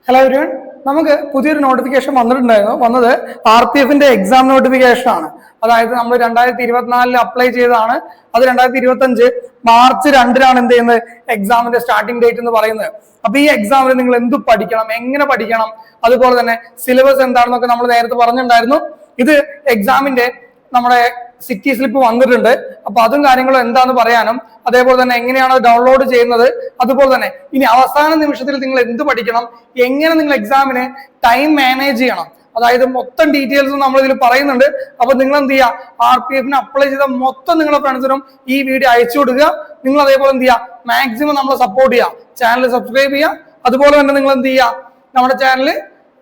Hello everyone, നമുക്ക് പുതിയൊരു notification വന്നത് RPF എക്സാം നോട്ടിഫിക്കേഷൻ ആണ്. അതായത് നമ്മൾ 2024 അപ്ലൈ ചെയ്തതാണ്. അത് 2025 മാർച്ച് 2-നാണ് എന്ത് ചെയ്യുന്നത് എക്സാമിന്റെ സ്റ്റാർട്ടിംഗ് ഡേറ്റ് എന്ന് പറയുന്നത്. അപ്പൊ ഈ എക്സാമിന് നിങ്ങൾ എന്ത് പഠിക്കണം, എങ്ങനെ പഠിക്കണം, അതുപോലെ തന്നെ സിലബസ് എന്താണെന്നൊക്കെ നമ്മൾ നേരത്തെ പറഞ്ഞിട്ടുണ്ടായിരുന്നു. ഇത് എക്സാമിന്റെ നമ്മുടെ സിറ്റി സ്ലിപ്പ് വന്നിട്ടുണ്ട്. അപ്പൊ അതും കാര്യങ്ങളും എന്താന്ന് പറയാനും, അതേപോലെ തന്നെ എങ്ങനെയാണ് ഡൗൺലോഡ് ചെയ്യുന്നത്, അതുപോലെ തന്നെ ഇനി അവസാന നിമിഷത്തിൽ നിങ്ങൾ എന്ത് പഠിക്കണം, എങ്ങനെ നിങ്ങൾ എക്സാമിന് ടൈം മാനേജ് ചെയ്യണം, അതായത് മൊത്തം ഡീറ്റെയിൽസും നമ്മൾ ഇതിൽ പറയുന്നുണ്ട്. അപ്പൊ നിങ്ങൾ എന്ത് ചെയ്യുക, RPF അപ്ലൈ ചെയ്ത മൊത്തം നിങ്ങളുടെ ഫ്രണ്ട്സിനും ഈ വീഡിയോ അയച്ചു കൊടുക്കുക. നിങ്ങൾ അതേപോലെ എന്ത് ചെയ്യുക, മാക്സിമം നമ്മളെ സപ്പോർട്ട് ചെയ്യുക, ചാനൽ സബ്സ്ക്രൈബ് ചെയ്യുക. അതുപോലെ തന്നെ നിങ്ങൾ എന്ത് ചെയ്യുക, നമ്മുടെ ചാനൽ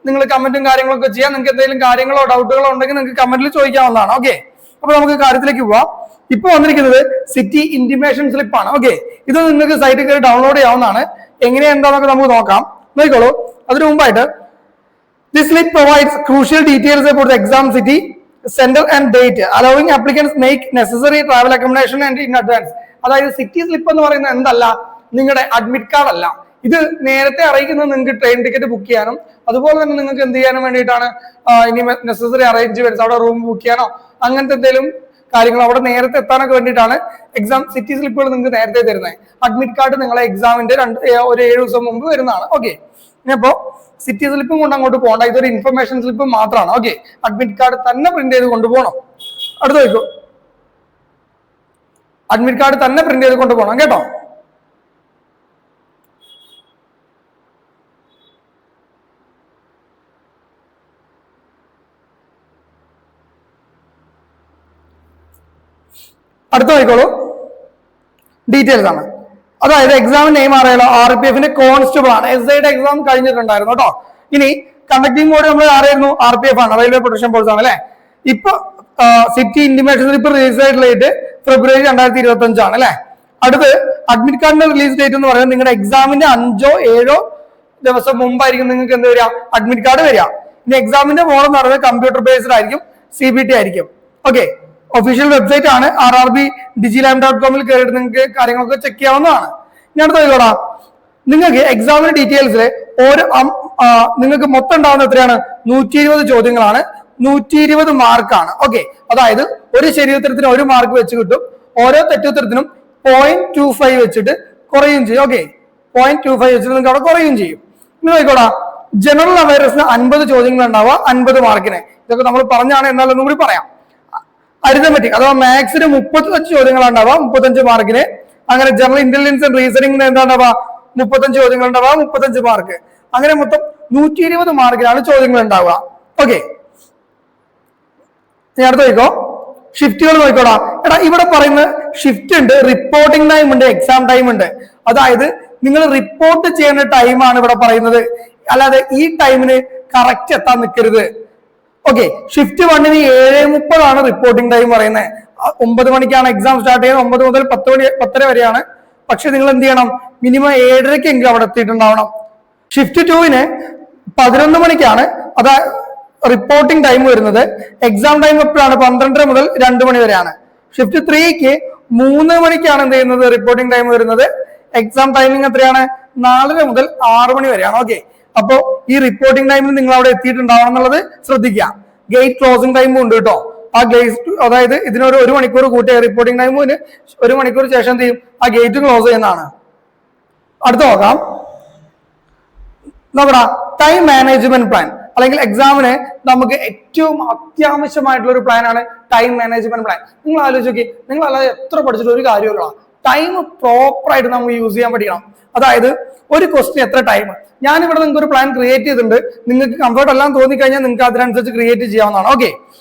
നിങ്ങൾ കമന്റും കാര്യങ്ങളൊക്കെ ചെയ്യാം. നിങ്ങൾക്ക് എന്തെങ്കിലും കാര്യങ്ങളോ ഡൗട്ടുകളോ ഉണ്ടെങ്കിൽ നിങ്ങൾക്ക് കമന്റിൽ ചോദിക്കാവുന്നതാണ്. ഓക്കെ, അപ്പൊ നമുക്ക് കാര്യത്തിലേക്ക് പോവാം. ഇപ്പൊ വന്നിരിക്കുന്നത് സിറ്റി ഇന്റിമേഷൻ സ്ലിപ്പ് ആണ്. ഓക്കെ, ഇത് നിങ്ങൾക്ക് സൈറ്റിൽ കയറി ഡൗൺലോഡ് ചെയ്യാവുന്നതാണ്. എങ്ങനെയാ എന്താണെന്നൊക്കെ നമുക്ക് നോക്കാം. നോക്കിക്കോളൂ. അതിനു മുമ്പായിട്ട് this slip provides crucial details about the exam city, center and date, allowing applicants make necessary travel accommodation and in advance. അതായത് സിറ്റി സ്ലിപ്പ് എന്ന് പറയുന്നത് എന്തല്ല, നിങ്ങളുടെ അഡ്മിറ്റ് കാർഡ് അല്ല. ഇത് നേരത്തെ അറിയിക്കുന്നത് നിങ്ങൾക്ക് ട്രെയിൻ ടിക്കറ്റ് ബുക്ക് ചെയ്യാനും അതുപോലെ തന്നെ നിങ്ങൾക്ക് എന്ത് ചെയ്യാനും വേണ്ടിയിട്ടാണ്, ഇനി നെസസറി അറേഞ്ച്മെന്റ്സ്, അവിടെ റൂം ബുക്ക് ചെയ്യാനോ അങ്ങനത്തെ എന്തെങ്കിലും കാര്യങ്ങൾ അവിടെ നേരത്തെ എത്താനൊക്കെ വേണ്ടിയിട്ടാണ് എക്സാം സിറ്റി സ്ലിപ്പുകൾ നിങ്ങൾക്ക് നേരത്തെ തരുന്നത്. അഡ്മിറ്റ് കാർഡ് നിങ്ങളെ എക്സാമിന്റെ ഒരു 7 ദിവസം മുമ്പ് വരുന്നതാണ്. ഓക്കെ, ഇനിയിപ്പോ സിറ്റി സ്ലിപ്പും കൊണ്ട് അങ്ങോട്ട് പോകണ്ട, ഇതൊരു ഇൻഫർമേഷൻ സ്ലിപ്പ് മാത്രമാണ്. ഓക്കെ, അഡ്മിറ്റ് കാർഡ് തന്നെ പ്രിന്റ് ചെയ്ത് കൊണ്ടുപോകണം. അടുത്ത വയ്ക്കോ, അഡ്മിറ്റ് കാർഡ് തന്നെ പ്രിന്റ് ചെയ്ത് കൊണ്ടുപോകണം കേട്ടോ. അടുത്ത നോക്കിക്കോളൂ, ഡീറ്റെയിൽസ് ആണ്. അതായത് എക്സാം നെയിം അറിയാലോ, RPF കോൺസ്റ്റബിൾ ആണ്. SIയുടെ എക്സാം കഴിഞ്ഞിട്ടുണ്ടായിരുന്നു കേട്ടോ. ഇനി കണ്ടക്ടിംഗ് ബോഡി നമ്മൾ ആരായിരുന്നു, RPF ആണ്, റെയിൽവേ പ്രൊട്ടക്ഷൻ ഫോഴ്സ് ആണ് അല്ലെ. ഇപ്പൊ സിറ്റി ഇന്റിമേഷൻ സ്ലിപ്പ് റിലീസ് ആയിട്ടുള്ള ഡേറ്റ് ഫെബ്രുവരി 2025 ആണ് അല്ലെ. അടുത്ത് അഡ്മിറ്റ് കാർഡിന്റെ റിലീസ് ഡേറ്റ് എന്ന് പറയുന്നത് നിങ്ങളുടെ എക്സാമിന്റെ 5 or 7 ദിവസം മുമ്പായിരിക്കും നിങ്ങൾക്ക് എന്ത് വരിക, അഡ്മിറ്റ് കാർഡ് വരിക. ഇനി എക്സാമിന്റെ മോഡ് എന്ന് പറയുന്നത് കമ്പ്യൂട്ടർ ബേസ്ഡ് ആയിരിക്കും, CBT ആയിരിക്കും. ഓക്കെ, ഒഫീഷ്യൽ വെബ്സൈറ്റ് ആണ്, RRBDigiLab.com കയറിയിട്ട് നിങ്ങൾക്ക് കാര്യങ്ങളൊക്കെ ചെക്ക് ചെയ്യാവുന്നതാണ്. ഞാൻ അടുത്ത് നോക്കോടാ, നിങ്ങൾക്ക് എക്സാമിന്റെ ഡീറ്റെയിൽസിൽ നിങ്ങൾക്ക് മൊത്തം ഉണ്ടാവുന്ന എത്രയാണ്, 120 ചോദ്യങ്ങളാണ്, 120 മാർക്കാണ്. ഓക്കെ, അതായത് ഒരു ശരി ഉത്തരത്തിന് 1 മാർക്ക് വെച്ച് കിട്ടും. ഓരോ തെറ്റുത്തരത്തിനും 0.25 വെച്ചിട്ട് കുറയും ചെയ്യും. ഓക്കെ, 0.25 വെച്ചിട്ട് നിങ്ങൾക്ക് അവിടെ കുറയും ചെയ്യും. ഇനി നോക്കോടാ, ജനറൽ അവയർനെസ്സിന് 50 ചോദ്യങ്ങൾ ഉണ്ടാവുക, 50 മാർക്കിന്. ഇതൊക്കെ നമ്മൾ പറഞ്ഞാണ്, എന്നാലും കൂടി പറയാം. അരിതമെറ്റിക് അഥവാ മാത്സിന് 35 ചോദ്യങ്ങൾ ഉണ്ടാവുക, 35 മാർക്കിന്. അങ്ങനെ ജനറൽ ഇന്റലിജൻസ് ആൻഡ് റീസണിംഗിന് എന്താ ഉണ്ടാവുക, 35 ചോദ്യങ്ങൾ ഉണ്ടാവുക, 35 മാർക്ക്. അങ്ങനെ മൊത്തം 120 മാർക്കിനാണ് ചോദ്യങ്ങൾ ഉണ്ടാവുക. ഓക്കെ, ഞാൻ അടുത്ത് നോക്കോ, ഷിഫ്റ്റുകൾ നോക്കോടാ. എടാ, ഇവിടെ പറയുന്ന ഷിഫ്റ്റ് ഉണ്ട്, റിപ്പോർട്ടിംഗ് ടൈം ഉണ്ട്, എക്സാം ടൈം ഉണ്ട്. അതായത് നിങ്ങൾ റിപ്പോർട്ട് ചെയ്യുന്ന ടൈമാണ് ഇവിടെ പറയുന്നത്, അല്ലാതെ ഈ ടൈമിന് കറക്റ്റ് എത്താൻ നിൽക്കരുത്. ഓക്കെ, ഷിഫ്റ്റ് 1-ന് 7:30 ആണ് റിപ്പോർട്ടിംഗ് ടൈം പറയുന്നത്. 9 മണിക്കാണ് എക്സാം സ്റ്റാർട്ട് ചെയ്യുന്നത്, 9 മുതൽ 10 വരെയാണ്. പക്ഷെ നിങ്ങൾ എന്ത് ചെയ്യണം, മിനിമം 7:30 എങ്കിലും അവിടെ എത്തിയിട്ടുണ്ടാവണം. ഷിഫ്റ്റ് 2-ന് 11 മണിക്കാണ് അതാ റിപ്പോർട്ടിംഗ് ടൈം വരുന്നത്. എക്സാം ടൈം എപ്പോഴാണ്, 12:30 മുതൽ 2 മണി വരെയാണ്. ഷിഫ്റ്റ് 3-ക്ക് 3 മണിക്കാണ് എന്ത് ചെയ്യുന്നത്, റിപ്പോർട്ടിംഗ് ടൈം വരുന്നത്. എക്സാം ടൈമിംഗ് എത്രയാണ്, 4:30 മുതൽ 6 മണി വരെയാണ്. ഓക്കെ, അപ്പോ ഈ റിപ്പോർട്ടിംഗ് ടൈമിൽ നിങ്ങൾ അവിടെ എത്തിയിട്ടുണ്ടാവണം എന്നുള്ളത് ശ്രദ്ധിക്കുക. ഗേറ്റ് ക്ലോസിംഗ് ടൈമും ഉണ്ട് കേട്ടോ. ആ ഗേറ്റ്, അതായത് ഇതിനൊരു 1 മണിക്കൂർ കൂട്ടിയ റിപ്പോർട്ടിംഗ് ടൈമിന് 1 മണിക്കൂർ ശേഷം എന്ത് ചെയ്യും, ആ ഗേറ്റ് ക്ലോസ് ചെയ്യുന്നതാണ്. അടുത്ത നോക്കാം, നോക്കടാ, ടൈം മാനേജ്മെന്റ് പ്ലാൻ അല്ലെങ്കിൽ എക്സാമിന് നമുക്ക് ഏറ്റവും അത്യാവശ്യമായിട്ടുള്ള ഒരു പ്ലാൻ ആണ് ടൈം മാനേജ്മെന്റ് പ്ലാൻ. നിങ്ങൾ ആലോചിച്ച് നോക്കി, നിങ്ങൾ അല്ലാതെ എത്ര പഠിച്ചിട്ട് ഒരു കാര്യമല്ല, ടൈം പ്രോപ്പർ ആയിട്ട് നമുക്ക് യൂസ് ചെയ്യാൻ പഠിക്കണം. അതായത് ഒരു ക്വസ്റ്റ്യൻ എത്ര ടൈം, ഞാനിവിടെ നിങ്ങൾക്ക് ഒരു പ്ലാൻ ക്രിയേറ്റ് ചെയ്തിട്ടുണ്ട്. നിങ്ങൾക്ക് കംഫർട്ട് എല്ലാം തോന്നിക്കഴിഞ്ഞാൽ നിങ്ങൾക്ക് അതിനനുസരിച്ച് ക്രിയേറ്റ് ചെയ്യാവുന്നതാണ്. ഓക്കെ,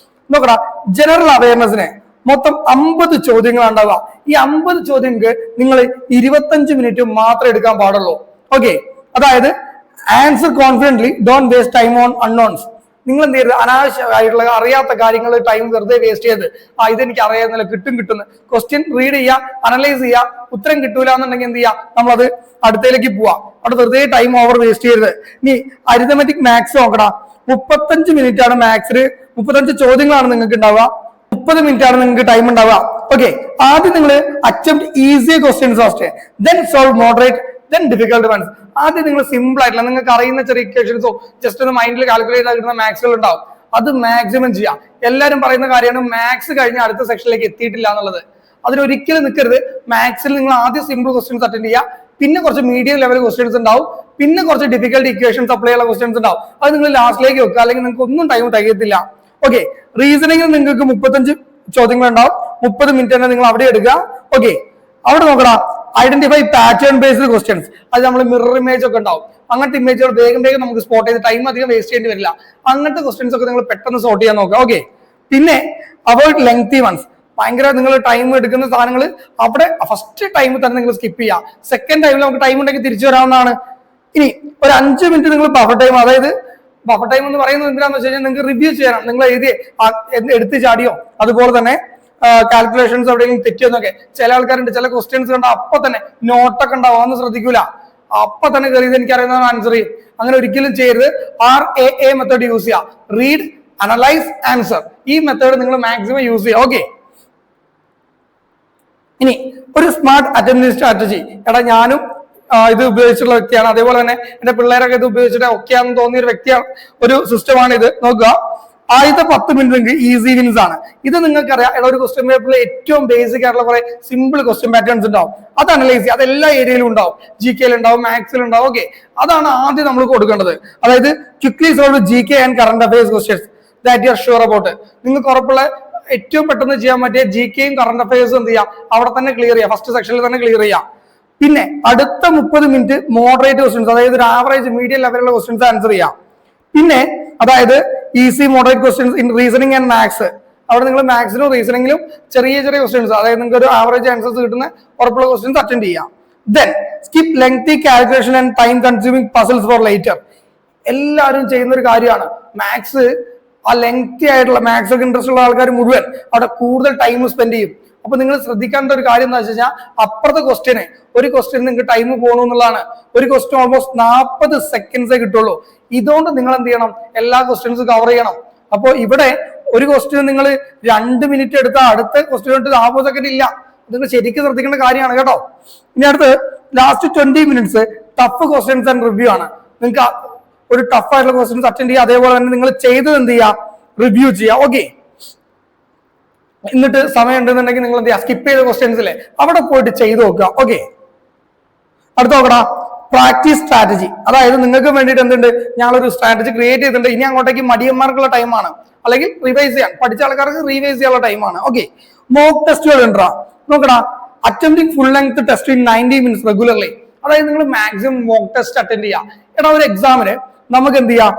നോക്കടാ, ജനറൽ അവയർനെസ്സിന് മൊത്തം 50 ചോദ്യങ്ങൾ ഉണ്ടാവുക. ഈ 50 ചോദ്യങ്ങൾക്ക് നിങ്ങൾ 25 മിനിറ്റ് മാത്രമേ എടുക്കാൻ പാടുള്ളൂ. ഓക്കെ, അതായത് answer confidently, don't waste time on unknowns. നിങ്ങൾ എന്ത് ചെയ്യരുത്, അനാവശ്യമായിട്ടുള്ള അറിയാത്ത കാര്യങ്ങൾ ടൈം വെറുതെ വേസ്റ്റ് ചെയ്ത്, ഇതെനിക്ക് അറിയാവുന്നില്ല, കിട്ടുന്നു ക്വസ്റ്റ്യൻ റീഡ് ചെയ്യുക, അനലൈസ് ചെയ്യുക, ഉത്തരം കിട്ടൂല എന്നുണ്ടെങ്കിൽ എന്ത് ചെയ്യുക, നമ്മളത് അടുത്തേക്ക് പോവാ. അവിടെ വെറുതെ ടൈം ഓവർ വേസ്റ്റ് ചെയ്യരുത്. ഇനി അരിതമെറ്റിക് മാത്സ് നോക്കടാ, 35 മിനിറ്റ് ആണ് മാത്സിന്, 35 ചോദ്യങ്ങളാണ് നിങ്ങൾക്ക് ഉണ്ടാവുക, 30 മിനിറ്റ് ആണ് നിങ്ങൾക്ക് ടൈം ഉണ്ടാവുക. ഓക്കെ, ആദ്യം നിങ്ങൾ attempt easy questions first, then solve moderate then difficult ones. ആദ്യം നിങ്ങൾ സിമ്പിൾ ആയിട്ടുള്ള നിങ്ങൾക്ക് അറിയുന്ന ചെറിയ ഇക്വേഷൻസോ ജസ്റ്റ് ഒന്ന് മൈൻഡിൽ കാൽക്കുലേറ്റ് ആയിട്ട് കിട്ടുന്ന മാത്സുകൾ ഉണ്ടാവും, അത് മാക്സിമം ചെയ്യാം. എല്ലാവരും പറയുന്ന കാര്യമാണ് മാത്സ് കഴിഞ്ഞ അടുത്ത സെക്ഷനിലേക്ക് എത്തിയിട്ടില്ല എന്നുള്ളത്. അതിനൊരിക്കലും നിൽക്കരുത്. മാത്സിൽ നിങ്ങൾ ആദ്യം സിമ്പിൾ ക്വസ്റ്റ്യൻസ് അറ്റൻഡ് ചെയ്യുക, പിന്നെ കുറച്ച് മീഡിയം ലെവൽ ക്വസ്റ്റ്യൻസ് ഉണ്ടാവും, പിന്നെ കുറച്ച് ഡിഫിക്കൽട്ട് ഇക്വേഷൻസ് അപ്ലൈ ചെയ്യുന്ന ക്വസ്റ്റ്യൻസ് ഉണ്ടാവും. അത് നിങ്ങൾ ലാസ്റ്റിലേക്ക് വെക്കുക, അല്ലെങ്കിൽ നിങ്ങൾക്ക് ഒന്നും ടൈം തികയത്തില്ല. ഓക്കെ, റീസണിങ്ങിൽ നിങ്ങൾക്ക് 35 ചോദ്യങ്ങൾ ഉണ്ടാവും. 30 മിനിറ്റ് തന്നെ നിങ്ങൾ അവിടെ എടുക്കുക. ഓക്കെ, അവിടെ നോക്കണം, ഐഡന്റിഫൈ പാറ്റേൺ ബേസ്ഡ് ക്വസ്റ്റ്യൻസ്. അത് നമ്മൾ മിറർ ഇമേജ് ഒക്കെ ഉണ്ടാവും, അങ്ങനത്തെ ഇമേജുകൾ വേഗം നമുക്ക് സ്പോട്ട് ചെയ്ത് ടൈം അധികം വേസ്റ്റ് ചെയ്യേണ്ടി വരില്ല. അങ്ങനത്തെ ക്വസ്റ്റ്യൻസ് ഒക്കെ നിങ്ങൾ പെട്ടെന്ന് സോർട്ട് ചെയ്യാൻ നോക്കുക. ഓക്കെ, പിന്നെ അവോയ്ഡ് ലെങ്തി വൺസ്. ഭയങ്കര നിങ്ങൾ ടൈം എടുക്കുന്ന സാധനങ്ങൾ അവിടെ ഫസ്റ്റ് ടൈമിൽ തന്നെ നിങ്ങൾ സ്കിപ്പ് ചെയ്യുക. സെക്കൻഡ് ടൈമിൽ നമുക്ക് ടൈം ഉണ്ടെങ്കിൽ തിരിച്ചു വരാവുന്നതാണ്. ഇനി ഒരു 5 മിനിറ്റ് നിങ്ങൾ ബഫർ ടൈം, അതായത് ബഫർ ടൈം എന്ന് പറയുന്നത് എന്തിനാന്ന് വെച്ച് കഴിഞ്ഞാൽ നിങ്ങൾക്ക് റിവ്യൂ ചെയ്യണം. നിങ്ങൾ എഴുതി എടുത്ത് ചാടിയോ, അതുപോലെ തന്നെ കാൽക്കുലേഷൻസ് എവിടെയെങ്കിലും തെറ്റിയെന്നൊക്കെ. ചില ആൾക്കാരുണ്ട് ചില ക്വസ്റ്റ്യൻസ് കണ്ട അപ്പൊ തന്നെ നോട്ടൊക്കെ ഉണ്ടാവും, അതൊന്നും ശ്രദ്ധിക്കൂല, അപ്പൊ തന്നെ കയറിയത് എനിക്ക് അറിയുന്നതാണ് ആൻസർ ചെയ്യും. അങ്ങനെ ഒരിക്കലും ചെയ്യരുത്. RAA മെത്തേഡ് യൂസ് ചെയ്യുക, റീഡ്, അനലൈസ്, ആൻസർ. ഈ മെത്തേഡ് നിങ്ങൾ മാക്സിമം യൂസ് ചെയ്യുക. ഓക്കെ, ഇനി ഒരു സ്മാർട്ട് അറ്റൻഡൻസ് സ്ട്രാറ്റജി. എടാ ഞാനും ഇത് ഉപയോഗിച്ചിട്ടുള്ള വ്യക്തിയാണ്, അതേപോലെ തന്നെ എന്റെ പിള്ളേരൊക്കെ ഇത് ഉപയോഗിച്ചിട്ട് ഒക്കെയാണെന്ന് തോന്നിയ ഒരു വ്യക്തിയാണ്, ഒരു സിസ്റ്റമാണ് ഇത്. നോക്കുക, ആദ്യത്തെ 10 മിനിറ്റ് ഈസി വിൻസ് ആണ്. ഇത് നിങ്ങൾക്കറിയാം, ഒരു ക്വസ്റ്റ്യൻ പേപ്പറിൽ ഏറ്റവും ബേസിക് ആയിട്ടുള്ള കുറെ സിമ്പിൾ ക്വസ്റ്റ്യൻ പാറ്റേൺസ് ഉണ്ടാവും, അത് അനലൈസ് ചെയ്യുക. അത് എല്ലാ ഏരിയയിലും ഉണ്ടാവും, GK ഉണ്ടാവും, മാത്സിൽ ഉണ്ടാവും. ഓക്കെ, അതാണ് ആദ്യം നമ്മൾ കൊടുക്കേണ്ടത്. അതായത് quickly solve GK and current affairs questions that you are sure about. നിങ്ങൾക്ക് ഉറപ്പുള്ള ഏറ്റവും പെട്ടെന്ന് ചെയ്യാൻ പറ്റിയ GKയും കറന്റ് അഫയേഴ്സും എന്ത് ചെയ്യാം, അവിടെ തന്നെ ക്ലിയർ ചെയ്യാം, ഫസ്റ്റ് സെക്ഷനിൽ തന്നെ ക്ലിയർ ചെയ്യാം. പിന്നെ അടുത്ത 30 മിനിറ്റ് മോഡറേറ്റ് ക്വസ്റ്റ്യൻസ്, അതായത് ഒരു ആവറേജ് മീഡിയം ലെവലുള്ള ക്വസ്റ്റ്യൻസ് ആൻസർ ചെയ്യാം. പിന്നെ അതായത് easy moderate questions in reasoning and maths. അവിടെ നിങ്ങൾ മാത്സിലും റീസണിങ്ങിലും ചെറിയ ക്വസ്റ്റ്യൻസ്, അതായത് നിങ്ങൾക്ക് ഒരു ആവറേജ് ആൻസേഴ്സ് കിട്ടുന്ന ഉറപ്പുള്ള ക്വസ്റ്റ്യൻസ് അറ്റൻഡ് ചെയ്യാം. Then skip lengthy calculation and time consuming puzzles for later. എല്ലാവരും ചെയ്യുന്ന ഒരു കാര്യമാണ് മാത്സ്. ആ ലെങ്തി ആയിട്ടുള്ള മാത്സ് ഒക്കെ ഇൻട്രസ്റ്റ് ഉള്ള ആൾക്കാർ മുഴുവൻ അവിടെ കൂടുതൽ ടൈം സ്പെൻഡ് ചെയ്യും. അപ്പൊ നിങ്ങൾ ശ്രദ്ധിക്കേണ്ട ഒരു കാര്യം എന്താ വെച്ച് കഴിഞ്ഞാൽ, അപ്പുറത്തെ ഒരു ക്വസ്റ്റ്യൻ നിങ്ങൾക്ക് ടൈം പോകണം എന്നുള്ളതാണ്. ഒരു ക്വസ്റ്റ്യൻ ഓൾമോസ്റ്റ് 40 സെക്കൻഡ്സേ കിട്ടുള്ളൂ. ഇതുകൊണ്ട് നിങ്ങൾ എന്ത് ചെയ്യണം, എല്ലാ ക്വസ്റ്റ്യൻസും കവർ ചെയ്യണം. അപ്പോൾ ഇവിടെ ഒരു ക്വസ്റ്റ്യൻ നിങ്ങൾ 2 മിനിറ്റ് എടുത്താൽ അടുത്ത ക്വസ്റ്റ്യൻ 40 സെക്കൻഡ് ഇല്ല. നിങ്ങൾ ശരിക്കും ശ്രദ്ധിക്കേണ്ട കാര്യമാണ് കേട്ടോ. ഇനി അടുത്ത് last 20 minutes tough questions and review ആണ്. നിങ്ങൾക്ക് ഒരു ടഫ് ആയിട്ടുള്ള ക്വസ്റ്റ്യൻസ് അറ്റൻഡ് ചെയ്യുക, അതേപോലെ തന്നെ നിങ്ങൾ ചെയ്തത് എന്ത് ചെയ്യുക, റിവ്യൂ ചെയ്യുക. ഓക്കെ, എന്നിട്ട് സമയം ഉണ്ടെന്നുണ്ടെങ്കിൽ നിങ്ങൾ എന്ത് ചെയ്യുക, സ്കിപ്പ് ചെയ്ത ക്വസ്റ്റ്യൻസിലെ അവിടെ പോയിട്ട് ചെയ്ത് നോക്കുക. ഓക്കെ, അടുത്ത നോക്കടാ, പ്രാക്ടീസ് സ്ട്രാറ്റജി. അതായത് നിങ്ങൾക്ക് വേണ്ടിയിട്ട് എന്തുണ്ട്, ഞങ്ങളൊരു സ്ട്രാറ്റജി ക്രിയേറ്റ് ചെയ്തിട്ടുണ്ട്. ഇനി അങ്ങോട്ടേക്ക് മടിയന്മാർക്കുള്ള ടൈമാണ്, അല്ലെങ്കിൽ റിവൈസ് ചെയ്യാൻ പഠിച്ച ആൾക്കാർക്ക് റിവൈസ് ചെയ്യാനുള്ള ടൈമാണ്. ഓക്കെ, മോക്ക് ടെസ്റ്റുകൾ ഉണ്ടാ നോക്കടാ. Attempting full length test in 90 minutes regularly. അതായത് നിങ്ങൾ മാക്സിമം മോക്ക് ടെസ്റ്റ് അറ്റൻഡ് ചെയ്യുക. എടാ ഒരു എക്സാമിന് നമുക്ക് എന്ത് ചെയ്യാം,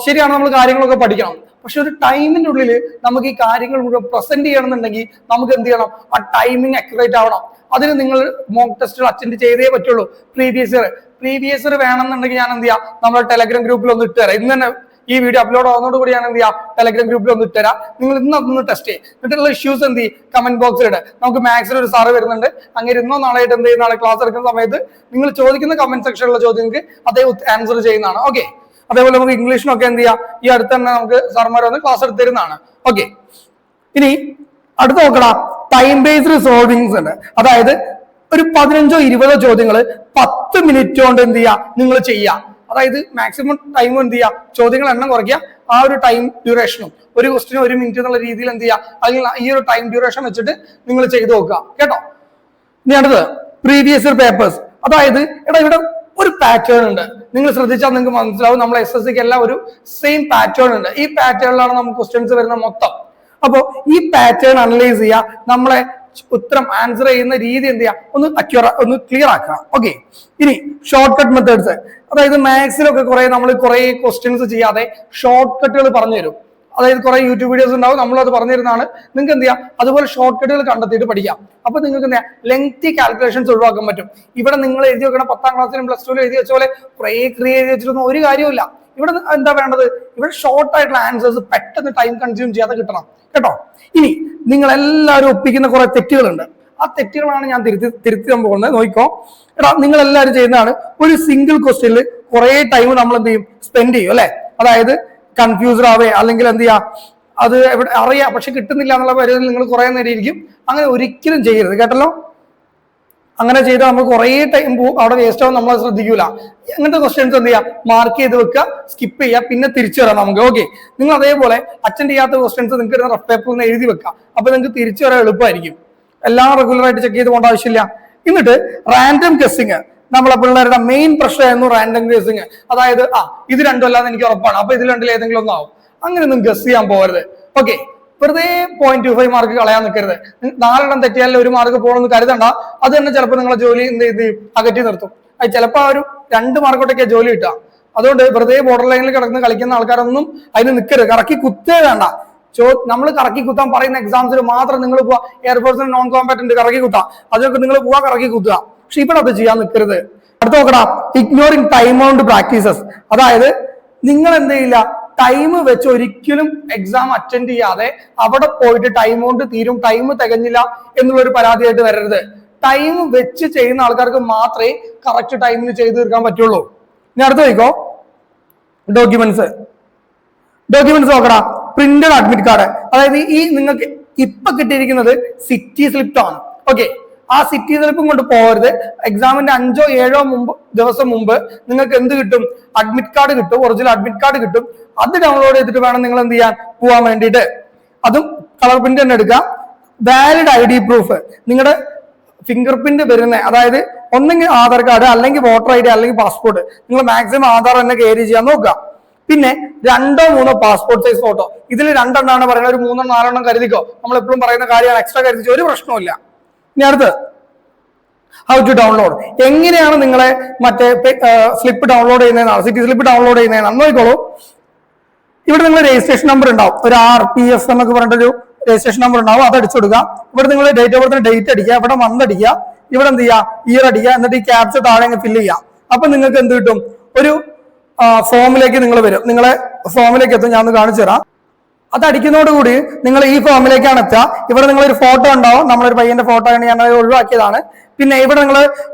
ശരിയാണ് നമ്മൾ കാര്യങ്ങളൊക്കെ പഠിക്കണം, പക്ഷെ ഒരു ടൈമിന്റെ ഉള്ളിൽ നമുക്ക് ഈ കാര്യങ്ങൾ മുഴുവൻ പ്രസന്റ് ചെയ്യണമെന്നുണ്ടെങ്കിൽ നമുക്ക് എന്ത് ചെയ്യണം, ആ ടൈമിങ് അക്യുറേറ്റ് ആവണം. അതിന് നിങ്ങൾ മോക്ക് ടെസ്റ്റുകൾ അറ്റൻഡ് ചെയ്തേ പറ്റുള്ളൂ. പ്രീവിയസ് ഇയർ വേണമെന്നുണ്ടെങ്കിൽ ഞാൻ എന്ത് ചെയ്യാം, നമ്മുടെ ടെലഗ്രാം ഗ്രൂപ്പിൽ ഒന്ന് ഇട്ടുതരാം. ഇന്ന് തന്നെ ഈ വീഡിയോ അപ്ലോഡ് ആവുന്നതോടുകൂടി ഞാൻ എന്ത് ചെയ്യാം, ടെലഗ്രാം ഗ്രൂപ്പിൽ ഒന്ന് ഇട്ടുതരാം. നിങ്ങൾ ഇന്ന് അതൊന്ന് ടെസ്റ്റ് ചെയ്യും, എന്നിട്ടുള്ള ഇഷ്യൂസ് എന്ത് ചെയ്യും, കമന്റ് ബോക്സിൽ ഇടുക. നമുക്ക് മാത്സിൽ ഒരു സാറ് വരുന്നുണ്ട്, അങ്ങനെ ഇന്നോ നാളെയായിട്ട് എന്ത് ചെയ്യും, നാളെ ക്ലാസ് എടുക്കുന്ന സമയത്ത് നിങ്ങൾ ചോദിക്കുന്ന കമന്റ് സെക്ഷനിലുള്ള ചോദ്യങ്ങൾക്ക് അദ്ദേഹം ആൻസർ ചെയ്യുന്നതാണ്. ഓക്കെ, അതേപോലെ നമുക്ക് ഇംഗ്ലീഷിനൊക്കെ എന്ത് ചെയ്യാം, ഈ അടുത്ത് തന്നെ നമുക്ക് സാർമാർ വന്ന് ക്ലാസ് എടുത്ത് തരുന്നതാണ്. ഓക്കെ, ഇനി അടുത്ത് നോക്കണം, ടൈം ബേസ്ഡ് സോൾവിങ്സ് ഉണ്ട്. അതായത് ഒരു 15-20 ചോദ്യങ്ങൾ 10 മിനിറ്റ് കൊണ്ട് എന്ത് ചെയ്യുക, നിങ്ങൾ ചെയ്യുക. അതായത് മാക്സിമം ടൈം എന്ത് ചെയ്യുക, ചോദ്യങ്ങൾ എണ്ണം കുറയ്ക്കുക. ആ ഒരു ടൈം ഡ്യൂറേഷനും ഒരു ക്വസ്റ്റിന് 1 മിനിറ്റ് എന്നുള്ള രീതിയിൽ എന്ത് ചെയ്യുക, അല്ലെങ്കിൽ ഈ ഒരു ടൈം ഡ്യൂറേഷൻ വെച്ചിട്ട് നിങ്ങൾ ചെയ്ത് നോക്കുക കേട്ടോ. ഇനി അടുത്തത് പ്രീവിയസ് ഇയർ പേപ്പേഴ്സ്. അതായത് ഇവിടെ ഒരു പാറ്റേൺ ഉണ്ട്, നിങ്ങൾ ശ്രദ്ധിച്ചാൽ നിങ്ങൾക്ക് മനസ്സിലാവും. നമ്മൾ SSCക്ക് എല്ലാം ഒരു സെയിം പാറ്റേൺ ഉണ്ട്. ഈ പാറ്റേണിലാണ് നമുക്ക് ക്വസ്റ്റ്യൻസ് വരുന്ന മൊത്തം. അപ്പോൾ ഈ പാറ്റേൺ അനലൈസ് ചെയ്യുക, നമ്മളെ ഉത്തരം ആൻസർ ചെയ്യുന്ന രീതി എന്ത് ചെയ്യുക, ഒന്ന് ക്ലിയർ ആക്കുക. ഓക്കെ, ഇനി ഷോർട്ട് കട്ട് മെത്തേഡ്സ്. അതായത് മാത്സിലൊക്കെ നമ്മൾ കുറെ ക്വസ്റ്റ്യൻസ് ചെയ്യാതെ ഷോർട്ട് കട്ടുകൾ പറഞ്ഞു തരും. അതായത് കുറെ യൂട്യൂബ് വീഡിയോസ് ഉണ്ടാവും, നമ്മളത് പറഞ്ഞു തരുന്നതാണ്. നിങ്ങൾക്ക് എന്ത് ചെയ്യാം, അതുപോലെ ഷോർട്ട് കട്ടുകൾ കണ്ടെത്തിയിട്ട് പഠിക്കാം. അപ്പൊ നിങ്ങൾക്ക് എന്താ ലെങ്തി കാൽക്കുലേഷൻസ് ഒഴിവാക്കാൻ പറ്റും. ഇവിടെ നിങ്ങൾ എഴുതി വെക്കണം 10ാം ക്ലാസ്സിലും +2 എഴുതി വെച്ച പോലെ കുറെ ക്രിയേറ്റ് എഴുതി വെച്ചിട്ടൊന്നും ഒരു കാര്യമില്ല. ഇവിടെ എന്താ വേണ്ടത്, ഇവിടെ ഷോർട്ട് ആയിട്ടുള്ള ആൻസേഴ്സ് പെട്ടെന്ന് ടൈം കൺസ്യൂം ചെയ്യാതെ കിട്ടണം കേട്ടോ. ഇനി നിങ്ങൾ എല്ലാവരും ഒപ്പിക്കുന്ന കുറെ തെറ്റുകളുണ്ട്. ആ തെറ്റുകളാണ് ഞാൻ തിരുത്താൻ പോകുന്നത്. നോക്കിക്കോ, എടാ നിങ്ങൾ എല്ലാവരും ചെയ്യുന്നതാണ്, ഒരു സിംഗിൾ ക്വസ്റ്റ്യനിൽ കുറെ ടൈം നമ്മൾ എന്ത് ചെയ്യും, സ്പെൻഡ് ചെയ്യും അല്ലെ. അതായത് കൺഫ്യൂസ്ഡ് ആവേ, അല്ലെങ്കിൽ എന്ത് ചെയ്യാ, അത് എവിടെ അറിയാം പക്ഷെ കിട്ടുന്നില്ല എന്നുള്ള പരിധിയിൽ നിങ്ങൾ കുറെ നേരം ഇരിക്കും. അങ്ങനെ ഒരിക്കലും ചെയ്യരുത് കേട്ടല്ലോ. അങ്ങനെ ചെയ്താൽ നമുക്ക് കുറേ ടൈം പോകും, അവിടെ വേസ്റ്റ് ആവും, നമ്മൾ ശ്രദ്ധിക്കൂല. അങ്ങനത്തെ ക്വസ്റ്റ്യൻസ് എന്ത് ചെയ്യുക, മാർക്ക് ചെയ്ത് വെക്കുക, സ്കിപ്പ് ചെയ്യുക, പിന്നെ തിരിച്ചു വരാം നമുക്ക്. ഓക്കെ, നിങ്ങൾ അതേപോലെ അറ്റൻഡ് ചെയ്യാത്ത ക്വസ്റ്റ്യൻസ് നിങ്ങൾക്ക് റഫ് പേപ്പറിൽ നിന്ന് എഴുതി വെക്കാം. അപ്പൊ നിങ്ങൾക്ക് തിരിച്ചു വരാൻ എളുപ്പമായിരിക്കും. എല്ലാം റെഗുലർ ആയിട്ട് ചെക്ക് ചെയ്ത് പോകേണ്ട ആവശ്യമില്ല. എന്നിട്ട് റാൻഡം ഗസ്സിങ്, നമ്മളെ പിള്ളേരുടെ മെയിൻ പ്രശ്നമായിരുന്നു റാൻഡം ഗസ്സിങ്. അതായത് ഇത് രണ്ടും അല്ലാതെ എനിക്ക് ഉറപ്പാണ്, അപ്പൊ ഇതിൽ രണ്ടിൽ ഏതെങ്കിലും ഒന്നും ആവും. അങ്ങനെയൊന്നും ഗസ് ചെയ്യാൻ പോകരുത്. ഓക്കെ, വെറുതെ 0.25 മാർക്ക് കളയാൻ നിൽക്കരുത്. 4 തെറ്റിയാലും 1 മാർക്ക് പോകണമെന്ന് കരുതണ്ട. അത് തന്നെ ചിലപ്പോൾ നിങ്ങളെ ജോലി എന്ത് ചെയ്ത് അകറ്റി നിർത്തും. അത് ചിലപ്പോൾ ഒരു 2 മാർക്കോട്ടൊക്കെ ജോലി കിട്ടുക. അതുകൊണ്ട് വെറുതെ ബോർഡർ ലൈനിൽ കിടന്ന് കളിക്കുന്ന ആൾക്കാരൊന്നും അതിന് നിൽക്കരുത്. കറക്കി കുത്തേ വേണ്ട. നമ്മൾ കറക്കി കുത്താൻ പറയുന്ന എക്സാംസിൽ മാത്രം നിങ്ങൾ പോവാ. എയർഫോഴ്സിന് നോൺ കോമ്പാറ്റന്റ് കറക്കി കുത്താം, അതിനൊക്കെ നിങ്ങൾ പോവാ കറക്കി കുത്തുക. പക്ഷെ ഇവിടെ അത് ചെയ്യാൻ നിൽക്കരുത്. അടുത്ത നോക്കടാ, ഇഗ്നോറിങ് ടൈം ബൗണ്ട് പ്രാക്ടീസസ്. അതായത് നിങ്ങൾ എന്ത് ചെയ്യില്ല, ടൈം വെച്ച് ഒരിക്കലും എക്സാം അറ്റൻഡ് ചെയ്യാതെ അവിടെ പോയിട്ട് ടൈം കൊണ്ട് തീരും, ടൈം തികഞ്ഞില്ല എന്നുള്ളൊരു പരാതിയായിട്ട് വരരുത്. ടൈം വെച്ച് ചെയ്യുന്ന ആൾക്കാർക്ക് മാത്രമേ കറക്റ്റ് ടൈമിന് ചെയ്തു തീർക്കാൻ പറ്റുള്ളൂ. ഇനി അടുത്ത് നോക്കോ, ഡോക്യുമെന്റ്സ് നോക്കടാ. പ്രിന്റഡ് അഡ്മിറ്റ് കാർഡ്, അതായത് ഈ നിങ്ങൾക്ക് ഇപ്പൊ കിട്ടിയിരിക്കുന്നത് സിറ്റി സ്ലിപ്പ് ആണ്. ഓക്കെ, ആ സിറ്റി സ്ലിപ്പും കൊണ്ട് പോകരുത്. എക്സാമിന്റെ 5-7 ദിവസം മുമ്പ് നിങ്ങൾക്ക് എന്ത് കിട്ടും, അഡ്മിറ്റ് കാർഡ് കിട്ടും, ഒറിജിനൽ അഡ്മിറ്റ് കാർഡ് കിട്ടും. അത് ഡൗൺലോഡ് ചെയ്തിട്ട് വേണം നിങ്ങൾ എന്ത് ചെയ്യാൻ, പോവാൻ വേണ്ടിയിട്ട്. അതും കളർ പ്രിന്റ് തന്നെ എടുക്കാം. വാലിഡ് ID പ്രൂഫ്, നിങ്ങളുടെ ഫിംഗർ പ്രിന്റ് വരുന്ന, അതായത് ഒന്നെങ്കിൽ ആധാർ കാർഡ്, അല്ലെങ്കിൽ വോട്ടർ ID, അല്ലെങ്കിൽ പാസ്പോർട്ട്. നിങ്ങൾ മാക്സിമം ആധാർ തന്നെ ക്യാരി ചെയ്യാൻ നോക്കുക. പിന്നെ 2-3 പാസ്പോർട്ട് സൈസ് ഫോട്ടോ. ഇതിൽ 2 പറയുന്നത്, ഒരു 3-4 കരുതിക്കോ. നമ്മൾ എപ്പോഴും പറയുന്ന കാര്യമാണ്, എക്സ്ട്രാ കരുതിച്ചോ, ഒരു പ്രശ്നമില്ല. ഇനി അടുത്ത് ഹൗ ടു ഡൗൺലോഡ്, എങ്ങനെയാണ് നിങ്ങളെ മറ്റേ സ്ലിപ്പ് ഡൗൺലോഡ് ചെയ്യുന്നതെന്നാണ്, സിറ്റി സ്ലിപ്പ് ഡൗൺലോഡ് ചെയ്യുന്നതെന്നാണ്. നോക്കിക്കോളൂ, ഇവിടെ നിങ്ങൾ രജിസ്ട്രേഷൻ നമ്പർ ഉണ്ടാവും, ഒരു RPF എന്നൊക്കെ പറഞ്ഞിട്ടൊരു രജിസ്ട്രേഷൻ നമ്പർ ഉണ്ടാവും. അത് അടിച്ചു കൊടുക്കുക. ഇവിടെ നിങ്ങൾ ഡേറ്റ് ഓഫ് ബർത്തിന് ഡേറ്റ് അടിക്കുക, ഇവിടെ മന്ത് അടിക്കുക, ഇവിടെ എന്ത് ചെയ്യുക, ഇയർ അടിക്കുക. എന്നിട്ട് ഈ ക്യാപ്ച താഴെ ഫില്ല് ചെയ്യുക. അപ്പൊ നിങ്ങൾക്ക് എന്ത് കിട്ടും, ഒരു ഫോമിലേക്ക് നിങ്ങൾ വരും. നിങ്ങളെ ഫോമിലേക്ക് എത്തും, ഞാൻ ഒന്ന് കാണിച്ചു തരാം. അത് അടിക്കുന്നതോടുകൂടി നിങ്ങൾ ഈ ഫോമിലേക്കാണ് എത്തുക. ഇവിടെ നിങ്ങളൊരു ഫോട്ടോ ഉണ്ടാവും, നമ്മളൊരു പയ്യന്റെ ഫോട്ടോ ആണ് ഞാൻ ഒഴിവാക്കിയതാണ്. പിന്നെ ഇവിടെ നിങ്ങൾ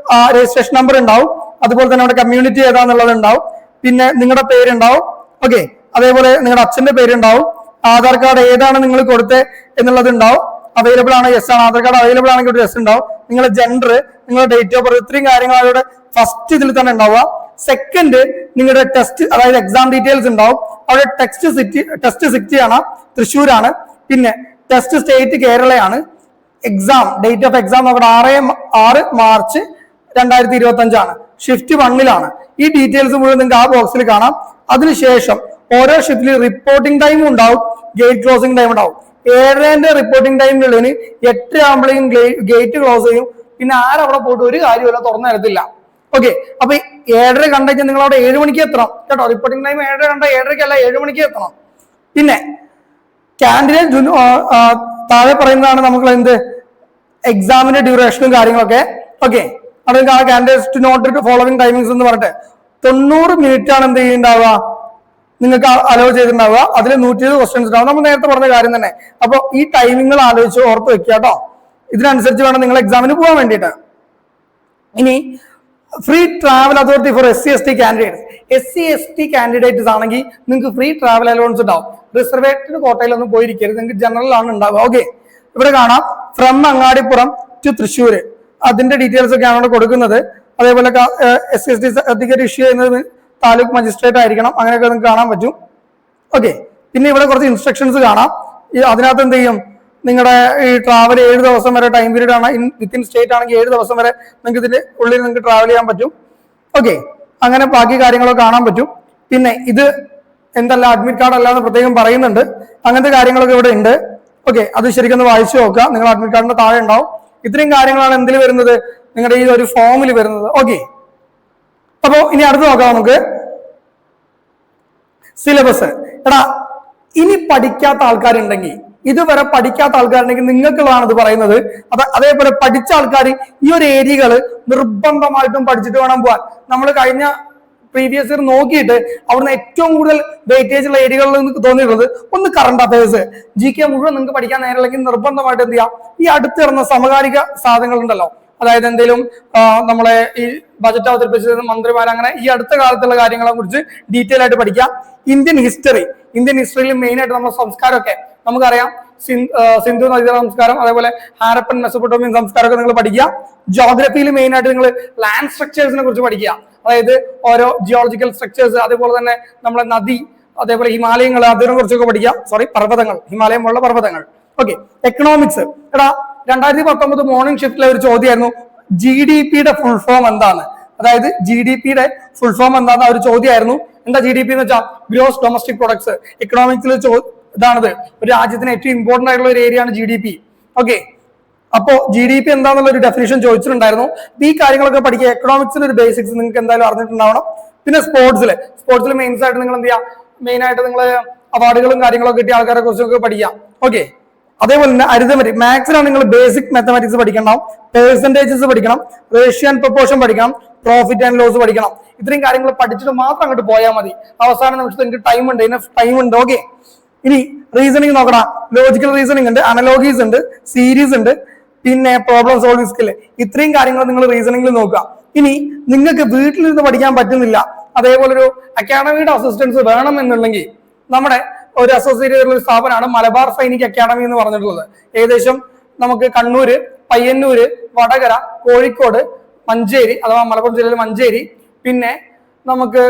രജിസ്ട്രേഷൻ നമ്പർ ഉണ്ടാവും, അതുപോലെ തന്നെ അവിടെ കമ്മ്യൂണിറ്റി ഏതാന്നുള്ളത് ഉണ്ടാവും, പിന്നെ നിങ്ങളുടെ പേരുണ്ടാവും. ഓക്കെ, അതേപോലെ നിങ്ങളുടെ അച്ഛന്റെ പേരുണ്ടാവും, ആധാർ കാർഡ് ഏതാണ് നിങ്ങൾ കൊടുത്തത് എന്നുള്ളത് ഉണ്ടാവും. അവൈലബിൾ ആണ്, യെസ് ആണ്. ആധാർ കാർഡ് അവൈലബിൾ ആണെങ്കിൽ ഒരു യെസ് ഉണ്ടാവും. നിങ്ങളുടെ ജെൻഡർ, നിങ്ങളുടെ ഡേറ്റ് ഓഫ് ബർത്ത്, ഇത്രയും കാര്യങ്ങൾ അവിടെ ഫസ്റ്റ് ഇതിൽ തന്നെ ഉണ്ടാവുക. സെക്കൻഡ്, നിങ്ങളുടെ ടെസ്റ്റ്, അതായത് എക്സാം ഡീറ്റെയിൽസ് ഉണ്ടാവും. അവിടെ ടെസ്റ്റ് സിറ്റി ആണ്, തൃശ്ശൂരാണ്. പിന്നെ ടെസ്റ്റ് സ്റ്റേറ്റ് കേരളയാണ്. എക്സാം ഡേറ്റ് ഓഫ് എക്സാം നോക്കട്ടെ, 6 മാർച്ച് 2025 ഷിഫ്റ്റ് 1-ലാണ്. ഈ ഡീറ്റെയിൽസ് മുഴുവൻ നിങ്ങൾക്ക് ആ ബോക്സിൽ കാണാം. അതിനുശേഷം ഓരോ ഷിഫ്റ്റിൽ റിപ്പോർട്ടിംഗ് ടൈം ഉണ്ടാവും, ഗേറ്റ് ക്ലോസിംഗ് ടൈം ഉണ്ടാവും. 7 റിപ്പോർട്ടിംഗ് ടൈമിനുള്ളിൽ 8 ആകുമ്പോഴേക്കും ഗേറ്റ് ക്ലോസ് ചെയ്യും. പിന്നെ ആരവിടെ പോയിട്ട് ഒരു കാര്യമല്ല, തുറന്നു തരത്തില്ല. ഓക്കെ, അപ്പൊ 7:30 കണ്ടെങ്കിൽ നിങ്ങൾ അവിടെ 7 മണിക്ക് എത്തണം കേട്ടോ. റിപ്പോർട്ടിംഗ് ടൈം 7:30 കണ്ട 7:30 7 മണിക്ക് എത്തണം. പിന്നെ കാൻഡിഡേറ്റ് താഴെ പറയുന്നതാണ് നമുക്ക് എന്ത്, എക്സാമിന്റെ ഡ്യൂറേഷനും കാര്യങ്ങളൊക്കെ. ഓക്കെ, അവിടെ കാൻഡിഡേറ്റ് നോട്ട് ഫോളോവിംഗ് ടൈമിങ്സ് എന്ന് പറഞ്ഞിട്ട് 90 മിനിറ്റ് ആണ് എന്ത് ചെയ്യുന്നുണ്ടാവുക, നിങ്ങൾക്ക് അലോ ചെയ്തിട്ടുണ്ടാവുക. അതിൽ 120 ക്വസ്റ്റ്യൻസ് ഉണ്ടാവും. നമ്മൾ നേരത്തെ പറഞ്ഞ കാര്യം തന്നെ. അപ്പൊ ഈ ടൈമിങ്ങൾ ആലോചിച്ച് ഓർത്ത് വെക്കുക കേട്ടോ. ഇതിനനുസരിച്ച് വേണം നിങ്ങൾ എക്സാമിന് പോകാൻ വേണ്ടിയിട്ട്. ഇനി free travel authority four SC/ST candidates. SC/ST candidates ആണെങ്കിൽ നിങ്ങൾക്ക് ഫ്രീ ട്രാവൽ അലവൻസ് ഉണ്ടാവും. റിസർവേറ്റഡ് കോട്ടയിലൊന്നും പോയിരിക്കരുത്, നിങ്ങൾക്ക് ജനറലാണ് ഉണ്ടാവുക. ഓക്കെ, ഇവിടെ കാണാം ഫ്രം അങ്ങാടിപ്പുറം ടു തൃശ്ശൂര്, അതിന്റെ ഡീറ്റെയിൽസ് ഒക്കെയാണ് ഇവിടെ കൊടുക്കുന്നത്. അതേപോലെ SC/ST സർട്ടിഫിക്കറ്റ് ഇഷ്യൂ ചെയ്യുന്നത് താലൂക്ക് മജിസ്ട്രേറ്റ് ആയിരിക്കണം, അങ്ങനെയൊക്കെ നിങ്ങൾക്ക് കാണാൻ പറ്റും. ഓക്കെ, പിന്നെ ഇവിടെ കുറച്ച് ഇൻസ്ട്രക്ഷൻസ് കാണാം. അതിനകത്ത് എന്ത് ചെയ്യും, നിങ്ങളുടെ ഈ ട്രാവൽ 7 ദിവസം വരെ ടൈം പീരീഡ് ആണ്. വിത്തിൻ സ്റ്റേറ്റ് ആണെങ്കിൽ 7 ദിവസം വരെ നിങ്ങൾക്ക് ഇതിന്റെ ഉള്ളിൽ നിങ്ങൾക്ക് ട്രാവൽ ചെയ്യാൻ പറ്റും. ഓക്കെ, അങ്ങനെ ബാക്കി കാര്യങ്ങളൊക്കെ കാണാൻ പറ്റും. പിന്നെ ഇത് എന്തല്ല, അഡ്മിറ്റ് കാർഡ് അല്ലാന്ന് പ്രത്യേകം പറയുന്നുണ്ട്. അങ്ങനത്തെ കാര്യങ്ങളൊക്കെ ഇവിടെ ഉണ്ട്. ഓക്കെ, അത് ശരിക്കും ഒന്ന് വായിച്ചു നോക്കുക, നിങ്ങൾ അഡ്മിറ്റ് കാർഡിന്റെ താഴെ ഉണ്ടാവും. ഇത്രയും കാര്യങ്ങളാണ് എന്തിൽ വരുന്നത്, നിങ്ങളുടെ ഈ ഒരു ഫോമിൽ വരുന്നത്. ഓക്കെ, അപ്പോ ഇനി അടുത്ത് നോക്കാം നമുക്ക് സിലബസ്. എടാ, ഇനി പഠിക്കാത്ത ആൾക്കാരുണ്ടെങ്കിൽ, ഇതുവരെ പഠിക്കാത്ത ആൾക്കാരുണ്ടെങ്കിൽ നിങ്ങൾക്കുള്ളതാണ് ഇത് പറയുന്നത്. അതേപോലെ പഠിച്ച ആൾക്കാർ ഈ ഒരു ഏരിയകൾ നിർബന്ധമായിട്ടും പഠിച്ചിട്ട് വേണം പോവാൻ. നമ്മൾ കഴിഞ്ഞ പ്രീവിയസ് ഇയർ നോക്കിയിട്ട് അവിടുന്ന് ഏറ്റവും കൂടുതൽ വെയിറ്റേജ് ഉള്ള ഏരിയകളിൽ തോന്നിയിട്ടുള്ളത് ഒന്ന് കറണ്ട് അഫയേഴ്സ്, GK മുഴുവൻ നിങ്ങൾക്ക് പഠിക്കാൻ നേരമില്ലെങ്കിൽ നിർബന്ധമായിട്ട് എന്ത് ചെയ്യാം, ഈ അടുത്ത് ഇറങ്ങുന്ന സമകാലിക സാധനങ്ങൾ ഉണ്ടല്ലോ, അതായത് എന്തെങ്കിലും നമ്മളെ ഈ ബജറ്റ് അവതരിപ്പിച്ചത് മന്ത്രിമാർ, അങ്ങനെ ഈ അടുത്ത കാലത്തുള്ള കാര്യങ്ങളെ കുറിച്ച് ഡീറ്റെയിൽ ആയിട്ട് പഠിക്കാം. ഇന്ത്യൻ ഹിസ്റ്ററിയിൽ മെയിൻ ആയിട്ട് നമ്മുടെ സംസ്കാരമൊക്കെ നമുക്കറിയാം. സിന്ധു നദീതട സംസ്കാരം, അതേപോലെ ഹാരപ്പൻ മെസോപ്പൊട്ടോമിയൻ സംസ്കാരം ഒക്കെ നിങ്ങൾ പഠിക്കുക. ജോഗ്രഫിയിൽ മെയിൻ ആയിട്ട് നിങ്ങൾ ലാൻഡ് സ്ട്രക്ചേഴ്സിനെ കുറിച്ച് പഠിക്കുക. അതായത് ഓരോ ജിയോളജിക്കൽ സ്ട്രക്ചേഴ്സ്, അതേപോലെ തന്നെ നമ്മളെ നദി, അതേപോലെ ഹിമാലയങ്ങൾ, അതിനെ കുറിച്ചൊക്കെ പഠിക്കുക. പർവ്വതങ്ങൾ, ഹിമാലയം പോലുള്ള പർവ്വതങ്ങൾ. ഓക്കെ. എക്കണോമിക്സ്. എടാ 2019 മോർണിംഗ് ഷിഫ്റ്റിലെ ഒരു ചോദ്യമായിരുന്നു GDPയുടെ ഫുൾ ഫോം എന്താണ്. അതായത് GDPയുടെ ഫുൾ ഫോം എന്താന്ന് ഒരു ചോദ്യമായിരുന്നു. എന്താ GDP എന്ന് വെച്ചാൽ ഗ്രോസ് ഡൊമസ്റ്റിക് പ്രൊഡക്ട്സ്. എക്കണോമിക്സിൽ ഇതാണത്. ഒരു രാജ്യത്തിന് ഏറ്റവും ഇമ്പോർട്ടന്റ് ആയിട്ടുള്ള ഒരു ഏരിയ ആണ് GDP. ഓക്കെ. അപ്പോ GDP എന്താന്നുള്ള ഒരു ഡെഫിനിഷൻ ചോദിച്ചിട്ടുണ്ടായിരുന്നു. ഈ കാര്യങ്ങളൊക്കെ പഠിക്കുക. എക്കണോമിക്സിന്റെ ഒരു ബേസിക്സ് നിങ്ങൾക്ക് എന്തായാലും അറിഞ്ഞിട്ടുണ്ടാവണം. പിന്നെ സ്പോർട്സിൽ മെയിൻസ് ആയിട്ട് നിങ്ങൾ എന്ത് ചെയ്യുക, മെയിൻ ആയിട്ട് നിങ്ങൾ അവാർഡുകളും കാര്യങ്ങളൊക്കെ കിട്ടിയ ആൾക്കാരെ കുറിച്ചൊക്കെ പഠിക്കാം. ഓക്കെ. അതേപോലെ തന്നെ അരിതമെറ്റിക്. മാത്സിലാണ് നിങ്ങൾ ബേസിക് മാത്തമാറ്റിക്സ് പഠിക്കണം, പെർസെന്റേജസ് പഠിക്കണം, റേഷ്യോ ആൻഡ് പ്രൊപ്പോർഷൻ പഠിക്കണം, പ്രോഫിറ്റ് ആൻഡ് ലോസ് പഠിക്കണം. ഇത്രയും കാര്യങ്ങൾ പഠിച്ചിട്ട് മാത്രം അങ്ങോട്ട് പോയാൽ മതി. അവസാന നിമിഷത്തിൽ എനിക്ക് ടൈം ഉണ്ട്. ഓക്കെ. ഇനി റീസണിങ് നോക്കണം. ലോജിക്കൽ റീസണിങ് ഉണ്ട്, അനലോഗീസ് ഉണ്ട്, സീരീസ് ഉണ്ട്, പിന്നെ പ്രോബ്ലം സോൾവിംഗ് സ്കിൽ. ഇത്രയും കാര്യങ്ങൾ നിങ്ങൾ റീസണിങ്ങിൽ നോക്കുക. ഇനി നിങ്ങൾക്ക് വീട്ടിലിരുന്ന് പഠിക്കാൻ പറ്റുന്നില്ല, അതേപോലെ ഒരു അക്കാഡമിയുടെ അസിസ്റ്റൻസ് വേണം എന്നുണ്ടെങ്കിൽ നമ്മുടെ ഒരു അസോസിയേറ്റ് ചെയ്തിട്ടുള്ള ഒരു സ്ഥാപനമാണ് മലബാർ സൈനിക് അക്കാഡമി എന്ന് പറഞ്ഞിട്ടുള്ളത്. ഏകദേശം നമുക്ക് കണ്ണൂര്, പയ്യന്നൂര്, വടകര, കോഴിക്കോട്, മഞ്ചേരി അഥവാ മലപ്പുറം ജില്ലയിലെ മഞ്ചേരി, പിന്നെ നമുക്ക്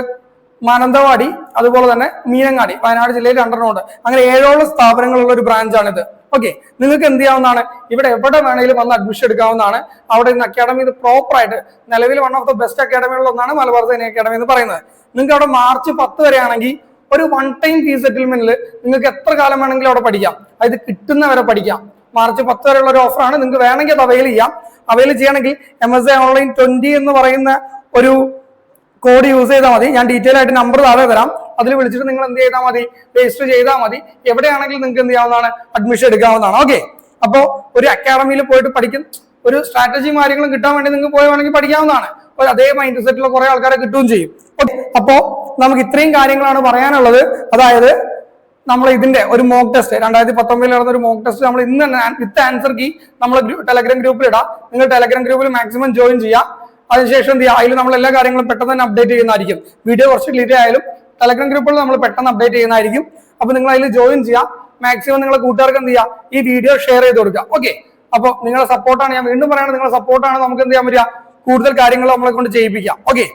മാനന്തവാടി, അതുപോലെ തന്നെ മീനങ്ങാടി, വയനാട് ജില്ലയിൽ 2 ഉണ്ട്. അങ്ങനെ 7 സ്ഥാപനങ്ങളുള്ള ഒരു ബ്രാഞ്ചാണിത്. ഓക്കെ. നിങ്ങൾക്ക് എന്ത് ചെയ്യാവുന്നതാണ്, ഇവിടെ എവിടെ വേണമെങ്കിലും വന്ന് അഡ്മിഷൻ എടുക്കാവുന്നതാണ്. അവിടെ നിന്ന് അക്കാഡമി ഇത് പ്രോപ്പർ ആയിട്ട് നിലവിൽ വൺ ഓഫ് ദ ബെസ്റ്റ് അക്കാഡമികളിൽ ഒന്നാണ് മലബാർ സൈനിക് അക്കാഡമി എന്ന് പറയുന്നത്. നിങ്ങൾക്ക് അവിടെ മാർച്ച് 10 വരെ ആണെങ്കിൽ ഒരു 1 ടൈം ഫീസ് സെറ്റിൽമെന്റിൽ നിങ്ങൾക്ക് എത്ര കാലം വേണമെങ്കിലും അവിടെ പഠിക്കാം. അത് കിട്ടുന്നവരെ പഠിക്കാം. മാർച്ച് 10 വരെയുള്ള ഒരു ഓഫറാണ്. നിങ്ങൾക്ക് വേണമെങ്കിൽ അത് അവൈൽ ചെയ്യാം. അവൈൽ ചെയ്യണമെങ്കിൽ MSA ഓൺലൈൻ 20 എന്ന് പറയുന്ന ഒരു കോഡ് യൂസ് ചെയ്താൽ മതി. ഞാൻ ഡീറ്റെയിൽ ആയിട്ട് നമ്പർ താഴെ തരാം. അതിൽ വിളിച്ചിട്ട് നിങ്ങൾ എന്ത് ചെയ്താൽ മതി, രജിസ്റ്റർ ചെയ്താൽ മതി. എവിടെയാണെങ്കിലും നിങ്ങൾക്ക് എന്ത് ചെയ്യാവുന്നതാണ്, അഡ്മിഷൻ എടുക്കാവുന്നതാണ്. ഓക്കെ. അപ്പോൾ ഒരു അക്കാഡമിയിൽ പോയിട്ട് പഠിക്കും, ഒരു സ്ട്രാറ്റജിയും കാര്യങ്ങളും കിട്ടാൻ വേണ്ടി നിങ്ങൾക്ക് വേണമെങ്കിൽ പഠിക്കാവുന്നതാണ്. അതേ മൈൻഡ് സെറ്റിലുള്ള കുറെ ആൾക്കാരെ കിട്ടുകയും ചെയ്യും. ഓക്കെ. അപ്പോ നമുക്ക് ഇത്രയും കാര്യങ്ങളാണ് പറയാനുള്ളത്. അതായത് നമ്മൾ ഇതിന്റെ ഒരു മോക്ക് ടെസ്റ്റ് 2019 നടന്ന ഒരു മോക്ക് ടെസ്റ്റ് നമ്മൾ ഇന്ന് തന്നെ വിത്ത് ആൻസർ കീ നമ്മൾ ടെലഗ്രാം ഗ്രൂപ്പിൽ ഇടാം. നിങ്ങൾ ടെലഗ്രാം ഗ്രൂപ്പിൽ മാക്സിമം ജോയിൻ ചെയ്യാം. അതിനുശേഷം എന്ത് ചെയ്യുക, അതിൽ നമ്മൾ എല്ലാ കാര്യങ്ങളും പെട്ടെന്ന് തന്നെ അപ്ഡേറ്റ് ചെയ്യുന്നതായിരിക്കും. വീഡിയോ കുറച്ച് ഡിലേ ആയാലും ടെലഗ്രാം ഗ്രൂപ്പിൽ നമ്മൾ പെട്ടെന്ന് അപ്ഡേറ്റ് ചെയ്യുന്നതായിരിക്കും. അപ്പൊ നിങ്ങൾ അതിൽ ജോയിൻ ചെയ്യാം. മാക്സിമം നിങ്ങളെ കൂട്ടുകാർക്ക് എന്ത് ചെയ്യുക, ഈ വീഡിയോ ഷെയർ ചെയ്ത് കൊടുക്കുക. ഓക്കെ. അപ്പോൾ നിങ്ങളുടെ സപ്പോർട്ടാണ്, ഞാൻ വീണ്ടും പറയുന്നത്, നിങ്ങളുടെ സപ്പോർട്ടാണ് നമുക്ക് എന്ത് ചെയ്യാൻ പറ്റുക, കൂടുതൽ കാര്യങ്ങൾ നമ്മളെ കൊണ്ട് ചെയ്യിപ്പിക്കാം. ഓക്കെ.